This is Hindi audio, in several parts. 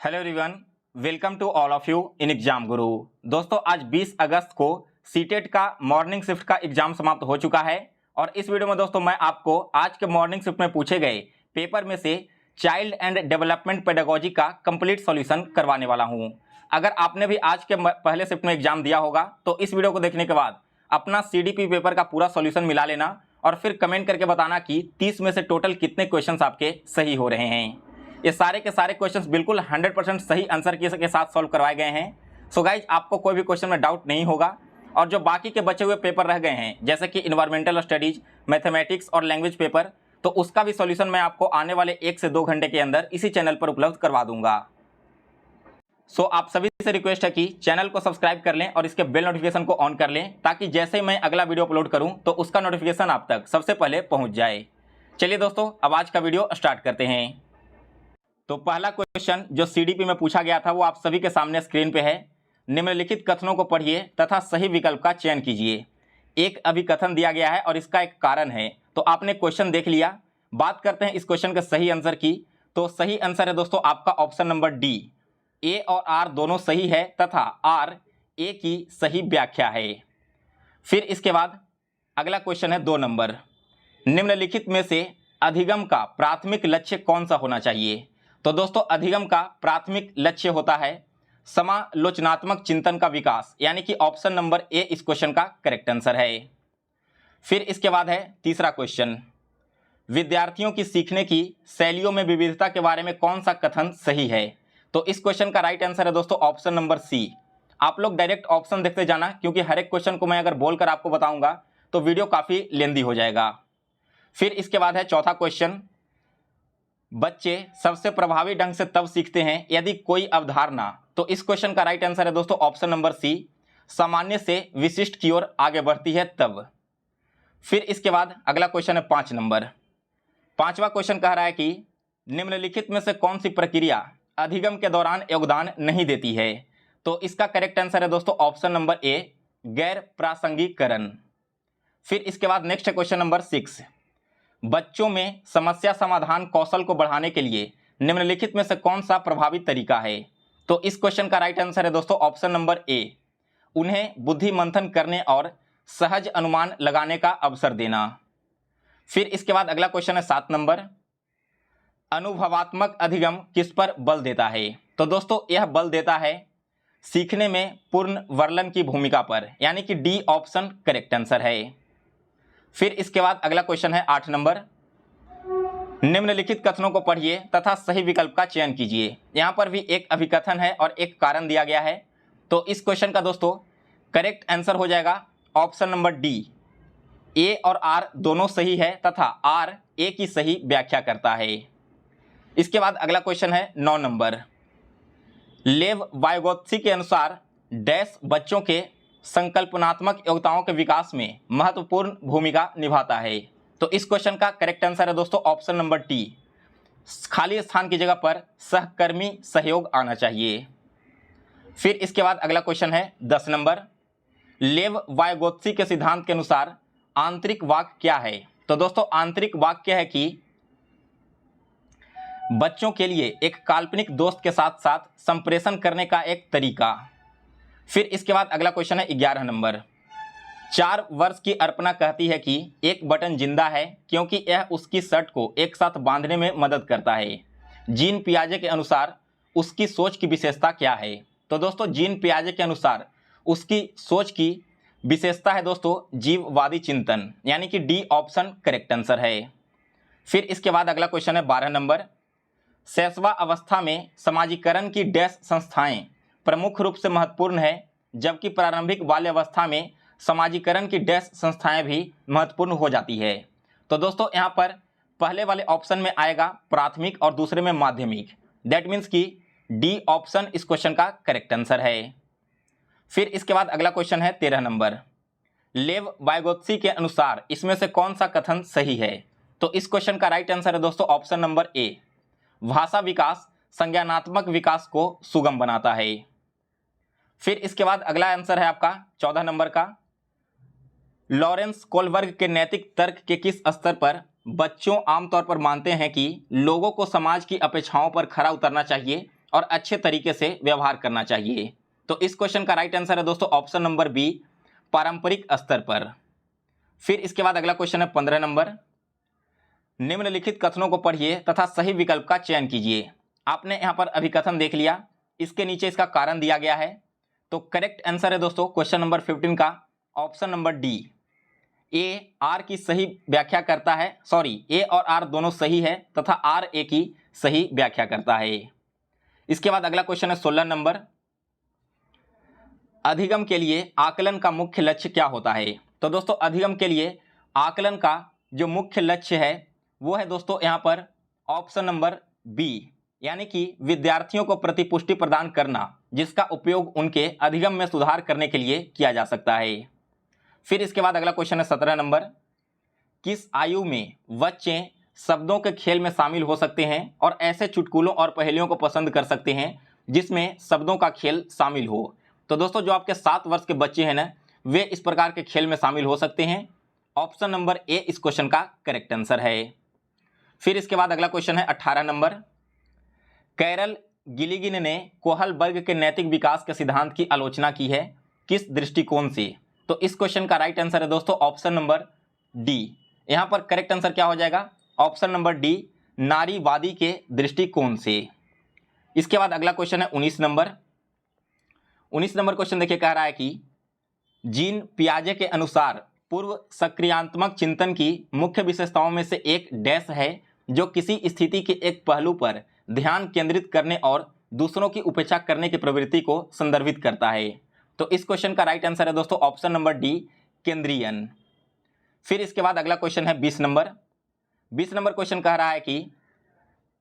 Hello everyone, welcome to all of you in exam guru. दोस्तों, आज 20 अगस्त को सीटेट का मॉर्निंग शिफ्ट का एग्जाम समाप्त हो चुका है और इस वीडियो में दोस्तों मैं आपको आज के मॉर्निंग शिफ्ट में पूछे गए पेपर में से चाइल्ड एंड डेवलपमेंट पेडागोजी का कंप्लीट सॉल्यूशन करवाने वाला हूं। अगर आपने भी आज के पहले शिफ्ट में एग्जाम दिया होगा तो इस वीडियो को देखने के बाद अपना CDP पेपर का पूरा सॉल्यूशन मिला लेना और फिर कमेंट करके बताना कि 30 में से टोटल कितने क्वेश्चंस आपके सही हो रहे हैं। ये सारे के सारे क्वेश्चंस बिल्कुल 100% सही आंसर के साथ सॉल्व करवाए गए हैं। सो गाइज, आपको कोई भी क्वेश्चन में डाउट नहीं होगा और जो बाकी के बचे हुए पेपर रह गए हैं जैसे कि इन्वायरमेंटल स्टडीज, मैथमेटिक्स और लैंग्वेज पेपर, तो उसका भी सॉल्यूशन मैं आपको आने वाले 1 से 2 घंटे के अंदर इसी चैनल पर उपलब्ध करवा दूंगा। सो आप सभी से रिक्वेस्ट है कि चैनल को सब्सक्राइब कर लें और इसके बेल नोटिफिकेशन को ऑन कर लें ताकि जैसे ही मैं अगला वीडियो अपलोड करूं तो उसका नोटिफिकेशन आप तक सबसे पहले पहुंच जाए। चलिए दोस्तों, अब आज का वीडियो स्टार्ट करते हैं। तो पहला क्वेश्चन जो CDP में पूछा गया था वो आप सभी के सामने स्क्रीन पे है। निम्नलिखित कथनों को पढ़िए तथा सही विकल्प का चयन कीजिए। एक अभिकथन दिया गया है और इसका एक कारण है। तो आपने क्वेश्चन देख लिया, बात करते हैं इस क्वेश्चन के सही आंसर की। तो सही आंसर है दोस्तों आपका ऑप्शन नंबर डी, ए और आर दोनों सही है तथा आर ए की सही व्याख्या है। फिर इसके बाद अगला क्वेश्चन है 2 नंबर, निम्नलिखित में से अधिगम का प्राथमिक लक्ष्य कौन सा होना चाहिए। तो दोस्तों, अधिगम का प्राथमिक लक्ष्य होता है समालोचनात्मक चिंतन का विकास, यानी कि ऑप्शन नंबर ए इस क्वेश्चन का करेक्ट आंसर है। फिर इसके बाद है तीसरा क्वेश्चन, विद्यार्थियों की सीखने की शैलियों में विविधता के बारे में कौन सा कथन सही है। तो इस क्वेश्चन का राइट आंसर है दोस्तों ऑप्शन नंबर सी। आप लोग डायरेक्ट ऑप्शन देखते जाना क्योंकि हर एक क्वेश्चन को मैं अगर बोलकर आपको बताऊंगा तो वीडियो काफी लेंदी हो जाएगा। फिर इसके बाद है चौथा क्वेश्चन, बच्चे सबसे प्रभावी ढंग से तब सीखते हैं यदि कोई अवधारणा, तो इस क्वेश्चन का राइट आंसर है दोस्तों ऑप्शन नंबर सी, सामान्य से विशिष्ट की ओर आगे बढ़ती है तब। फिर इसके बाद अगला क्वेश्चन है 5 नंबर। पांचवा क्वेश्चन कह रहा है कि निम्नलिखित में से कौन सी प्रक्रिया अधिगम के दौरान योगदान नहीं देती है। तो इसका करेक्ट आंसर है दोस्तों ऑप्शन नंबर ए, गैर प्रासंगिकरण। फिर इसके बाद नेक्स्ट है क्वेश्चन नंबर 6, बच्चों में समस्या समाधान कौशल को बढ़ाने के लिए निम्नलिखित में से कौन सा प्रभावी तरीका है। तो इस क्वेश्चन का राइट आंसर है दोस्तों ऑप्शन नंबर ए, उन्हें बुद्धि मंथन करने और सहज अनुमान लगाने का अवसर देना। फिर इसके बाद अगला क्वेश्चन है 7 नंबर, अनुभवात्मक अधिगम किस पर बल देता है। तो दोस्तों यह बल देता है सीखने में पूर्ण वर्णन की भूमिका पर, यानी कि डी ऑप्शन करेक्ट आंसर है। फिर इसके बाद अगला क्वेश्चन है 8 नंबर, निम्नलिखित कथनों को पढ़िए तथा सही विकल्प का चयन कीजिए। यहां पर भी एक अभिकथन है और एक कारण दिया गया है। तो इस क्वेश्चन का दोस्तों करेक्ट आंसर हो जाएगा ऑप्शन नंबर डी, ए और आर दोनों सही है तथा आर ए की सही व्याख्या करता है। इसके बाद अगला क्वेश्चन है 9 नंबर, लेव वाइगोत्स्की के अनुसार डैश बच्चों के संकल्पनात्मक योग्यताओं के विकास में महत्वपूर्ण भूमिका निभाता है। तो इस क्वेश्चन का करेक्ट आंसर है दोस्तों ऑप्शन नंबर टी, खाली स्थान की जगह पर सहकर्मी सहयोग आना चाहिए। फिर इसके बाद अगला क्वेश्चन है 10 नंबर, लेव वाइगोत्स्की के सिद्धांत के अनुसार आंतरिक वाक्य क्या है। तो दोस्तों आंतरिक वाक्य है कि बच्चों के लिए एक काल्पनिक दोस्त के साथ साथ संप्रेषण करने का एक तरीका। फिर इसके बाद अगला क्वेश्चन है 11 नंबर, 4 वर्ष की अर्पणा कहती है कि एक बटन जिंदा है क्योंकि यह उसकी शर्ट को एक साथ बांधने में मदद करता है। जीन पियाजे के अनुसार उसकी सोच की विशेषता क्या है। तो दोस्तों जीन पियाजे के अनुसार उसकी सोच की विशेषता है दोस्तों जीववादी चिंतन, यानी कि डी ऑप्शन करेक्ट आंसर है। फिर इसके बाद अगला क्वेश्चन है 12 नंबर, शैशवा अवस्था में समाजीकरण की डैश संस्थाएं प्रमुख रूप से महत्वपूर्ण है जबकि प्रारंभिक बाल्यावस्था में समाजीकरण की डैश संस्थाएं भी महत्वपूर्ण हो जाती है। तो दोस्तों यहाँ पर पहले वाले ऑप्शन में आएगा प्राथमिक और दूसरे में माध्यमिक, दैट मीन्स कि डी ऑप्शन इस क्वेश्चन का करेक्ट आंसर है। फिर इसके बाद अगला क्वेश्चन है 13 नंबर, लेव वाइगोत्स्की के अनुसार इसमें से कौन सा कथन सही है। तो इस क्वेश्चन का राइट आंसर है दोस्तों ऑप्शन नंबर ए, भाषा विकास संज्ञानात्मक विकास को सुगम बनाता है। फिर इसके बाद अगला आंसर है आपका 14 नंबर का, लॉरेंस कोलबर्ग के नैतिक तर्क के किस स्तर पर बच्चों आमतौर पर मानते हैं कि लोगों को समाज की अपेक्षाओं पर खरा उतरना चाहिए और अच्छे तरीके से व्यवहार करना चाहिए। तो इस क्वेश्चन का राइट आंसर है दोस्तों ऑप्शन नंबर बी, पारंपरिक स्तर पर। फिर इसके बाद अगला क्वेश्चन है 15 नंबर। निम्नलिखित कथनों को पढ़िए तथा सही विकल्प का चयन कीजिए। आपने यहां पर अभिकथन देख लिया, इसके नीचे इसका कारण दिया गया है। तो करेक्ट आंसर है दोस्तों क्वेश्चन नंबर 15 का option number D, A R की सही व्याख्या करता है, ए और आर दोनों सही है तथा आर ए की सही व्याख्या करता है। इसके बाद अगला क्वेश्चन है 16 नंबर। अधिगम के लिए आकलन का मुख्य लक्ष्य क्या होता है? तो दोस्तों अधिगम के लिए आकलन का जो मुख्य लक्ष्य है वो है दोस्तों यहाँ पर ऑप्शन नंबर बी, यानी कि विद्यार्थियों को प्रतिपुष्टि प्रदान करना, जिसका उपयोग उनके अधिगम में सुधार करने के लिए किया जा सकता है। फिर इसके बाद अगला क्वेश्चन है 17 नंबर। किस आयु में बच्चे शब्दों के खेल में शामिल हो सकते हैं और ऐसे चुटकुलों और पहेलियों को पसंद कर सकते हैं जिसमें शब्दों का खेल शामिल हो? तो दोस्तों जो आपके 7 वर्ष के बच्चे हैं ना, वे इस प्रकार के खेल में शामिल हो सकते हैं। ऑप्शन नंबर ए इस क्वेश्चन का करेक्ट आंसर है। फिर इसके बाद अगला क्वेश्चन है 18 नंबर। कैरल गिलिगिन ने कोहलबर्ग के नैतिक विकास के सिद्धांत की आलोचना की है, किस दृष्टिकोण से? तो इस क्वेश्चन का राइट आंसर है दोस्तों ऑप्शन नंबर डी। यहां पर करेक्ट आंसर क्या हो जाएगा? ऑप्शन नंबर डी, नारीवादी के दृष्टिकोण से। इसके बाद अगला क्वेश्चन है 19 नंबर। 19 नंबर क्वेश्चन देखिए, कह रहा है कि जीन पियाजे के अनुसार पूर्व सक्रियात्मक चिंतन की मुख्य विशेषताओं में से एक डैश है जो किसी स्थिति के एक पहलू पर ध्यान केंद्रित करने और दूसरों की उपेक्षा करने की प्रवृत्ति को संदर्भित करता है। तो इस क्वेश्चन का राइट आंसर है दोस्तों ऑप्शन नंबर डी, केंद्रीयन। फिर इसके बाद अगला क्वेश्चन है 20 नंबर। 20 नंबर क्वेश्चन कह रहा है कि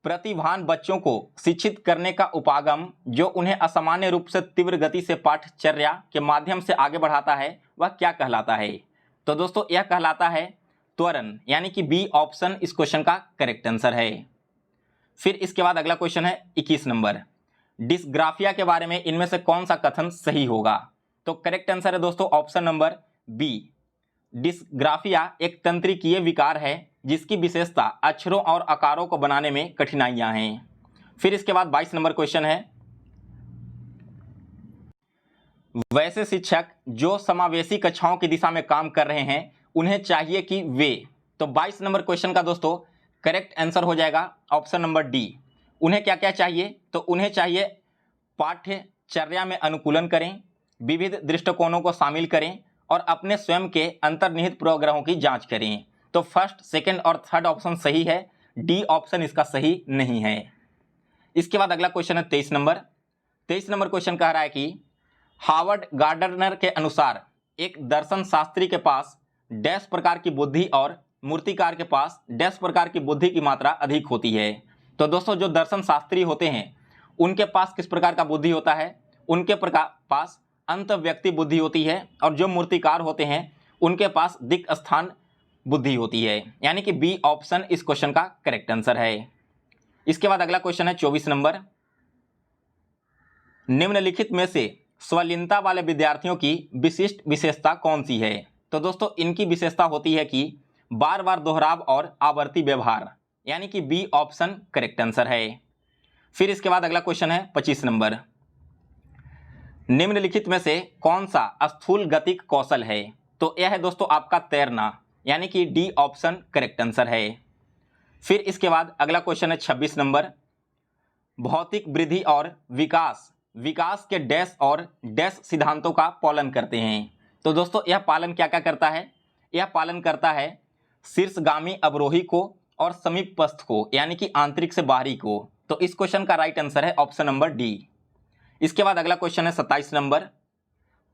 प्रतिभावान बच्चों को शिक्षित करने का उपागम जो उन्हें असामान्य रूप से तीव्र गति से पाठचर्या के माध्यम से आगे बढ़ाता है वह क्या कहलाता है? तो दोस्तों यह कहलाता है त्वरण, यानी कि बी ऑप्शन इस क्वेश्चन का करेक्ट आंसर है। फिर इसके बाद अगला क्वेश्चन है 21 नंबर। डिस्ग्राफिया के बारे में इनमें से कौन सा कथन सही होगा? तो करेक्ट आंसर है दोस्तों ऑप्शन नंबर बी, डिस्ग्राफिया एक तंत्रिकीय विकार है जिसकी विशेषता अक्षरों और आकारों को बनाने में कठिनाइयां हैं। फिर इसके बाद 22 नंबर क्वेश्चन है, वैसे शिक्षक जो समावेशी कक्षाओं की दिशा में काम कर रहे हैं उन्हें चाहिए कि वे, तो 22 नंबर क्वेश्चन का दोस्तों करेक्ट आंसर हो जाएगा ऑप्शन नंबर डी। उन्हें क्या क्या चाहिए? तो उन्हें चाहिए पाठ्यचर्या में अनुकूलन करें, विविध दृष्टिकोणों को शामिल करें और अपने स्वयं के अंतर्निहित पूर्वाग्रहों की जांच करें। तो फर्स्ट, सेकंड और थर्ड ऑप्शन सही है, डी ऑप्शन इसका सही नहीं है। इसके बाद अगला क्वेश्चन है 23 नंबर। 23 नंबर क्वेश्चन कह रहा है कि हार्वर्ड गार्डनर के अनुसार एक दर्शन शास्त्री के पास डैश प्रकार की बुद्धि और मूर्तिकार के पास डैश प्रकार की बुद्धि की मात्रा अधिक होती है। तो दोस्तों जो दर्शन शास्त्री होते हैं उनके पास किस प्रकार का बुद्धि होता है? उनके पास अंत व्यक्ति बुद्धि होती है, और जो मूर्तिकार होते हैं उनके पास दिक् स्थान बुद्धि होती है, यानी कि बी ऑप्शन इस क्वेश्चन का करेक्ट आंसर है। इसके बाद अगला क्वेश्चन है 24 नंबर। निम्नलिखित में से स्वलीनता वाले विद्यार्थियों की विशिष्ट विशेषता कौन सी है? तो दोस्तों इनकी विशेषता होती है कि बार बार दोहराव और आवर्ती व्यवहार, यानी कि बी ऑप्शन करेक्ट आंसर है। फिर इसके बाद अगला क्वेश्चन है 25 नंबर। निम्नलिखित में से कौन सा स्थूल गतिक कौशल है? तो यह है दोस्तों आपका तैरना, यानी कि डी ऑप्शन करेक्ट आंसर है। फिर इसके बाद अगला क्वेश्चन है 26 नंबर। भौतिक वृद्धि और विकास के डैश और डैश सिद्धांतों का पालन करते हैं। तो दोस्तों यह पालन क्या क्या करता है? यह पालन करता है शीर्षगामी अवरोही को और समीपस्थ को, यानी कि आंतरिक से बाहरी को। तो इस क्वेश्चन का राइट आंसर है ऑप्शन नंबर डी। इसके बाद अगला क्वेश्चन है 27 नंबर।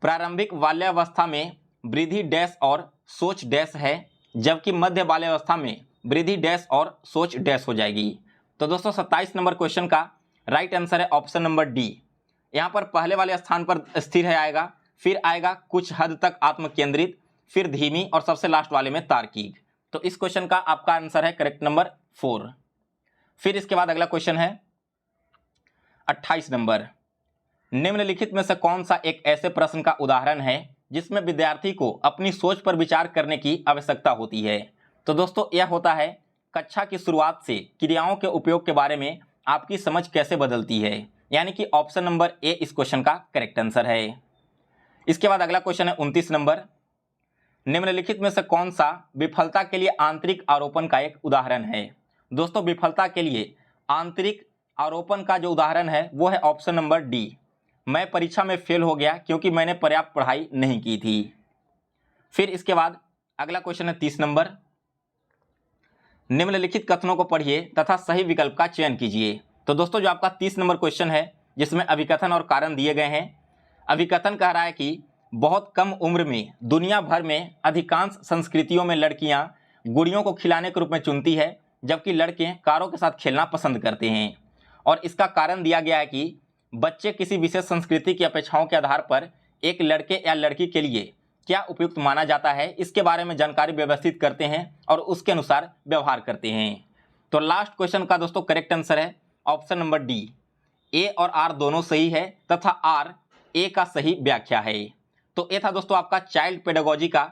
प्रारंभिक बाल्यावस्था में वृद्धि डैश और सोच डैश है, जबकि मध्य बाल्यावस्था में वृद्धि डैश और सोच डैश हो जाएगी। तो दोस्तों 27 नंबर क्वेश्चन का राइट आंसर है ऑप्शन नंबर डी। यहाँ पर पहले वाले स्थान पर स्थिर है आएगा, फिर आएगा कुछ हद तक आत्मकेंद्रित, फिर धीमी और सबसे लास्ट वाले में तार्किक। तो इस क्वेश्चन का आपका आंसर है करेक्ट नंबर 4। फिर इसके बाद अगला क्वेश्चन है 28 नंबर। निम्नलिखित में से कौन सा एक ऐसे प्रश्न का उदाहरण है जिसमें विद्यार्थी को अपनी सोच पर विचार करने की आवश्यकता होती है? तो दोस्तों यह होता है कक्षा की शुरुआत से क्रियाओं के उपयोग के बारे में आपकी समझ कैसे बदलती है। यानी कि ऑप्शन नंबर ए इस क्वेश्चन का करेक्ट आंसर है। इसके बाद अगला क्वेश्चन है 29 नंबर, निम्नलिखित में से कौन सा विफलता के लिए आंतरिक आरोपण का एक उदाहरण है। दोस्तों विफलता के लिए आंतरिक आरोपण का जो उदाहरण है वो है ऑप्शन नंबर डी, मैं परीक्षा में फेल हो गया क्योंकि मैंने पर्याप्त पढ़ाई नहीं की थी। फिर इसके बाद अगला क्वेश्चन है 30 नंबर, निम्नलिखित कथनों को पढ़िए तथा सही विकल्प का चयन कीजिए। तो दोस्तों जो आपका 30 नंबर क्वेश्चन है जिसमें अभिकथन और कारण दिए गए हैं। अभिकथन कह रहा है कि बहुत कम उम्र में दुनिया भर में अधिकांश संस्कृतियों में लड़कियां गुड़ियों को खिलाने के रूप में चुनती है, जबकि लड़के कारों के साथ खेलना पसंद करते हैं। और इसका कारण दिया गया है कि बच्चे किसी विशेष संस्कृति की अपेक्षाओं के आधार पर एक लड़के या लड़की के लिए क्या उपयुक्त माना जाता है, इसके बारे में जानकारी व्यवस्थित करते हैं और उसके अनुसार व्यवहार करते हैं। तो लास्ट क्वेश्चन का दोस्तों करेक्ट आंसर है ऑप्शन नंबर डी, ए और आर दोनों सही है तथा आर ए का सही व्याख्या है। तो ये था दोस्तों आपका चाइल्ड पेडागोजी का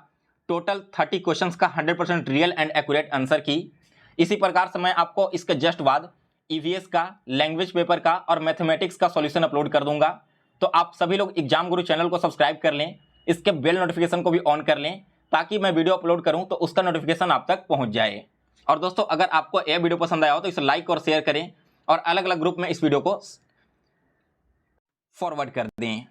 टोटल 30 क्वेश्चंस का 100% रियल एंड एक्यूरेट आंसर की। इसी प्रकार से मैं आपको इसके जस्ट बाद ईवीएस का, लैंग्वेज पेपर का और मैथमेटिक्स का सॉल्यूशन अपलोड कर दूंगा। तो आप सभी लोग एग्जाम गुरु चैनल को सब्सक्राइब कर लें, इसके बेल नोटिफिकेशन को भी ऑन कर लें ताकि मैं वीडियो अपलोड करूं तो उसका नोटिफिकेशन आप तक पहुंच जाए। और दोस्तों अगर आपको यह वीडियो पसंद आया हो तो इसे लाइक और शेयर करें और अलग अलग ग्रुप में इस वीडियो को फॉरवर्ड कर दें।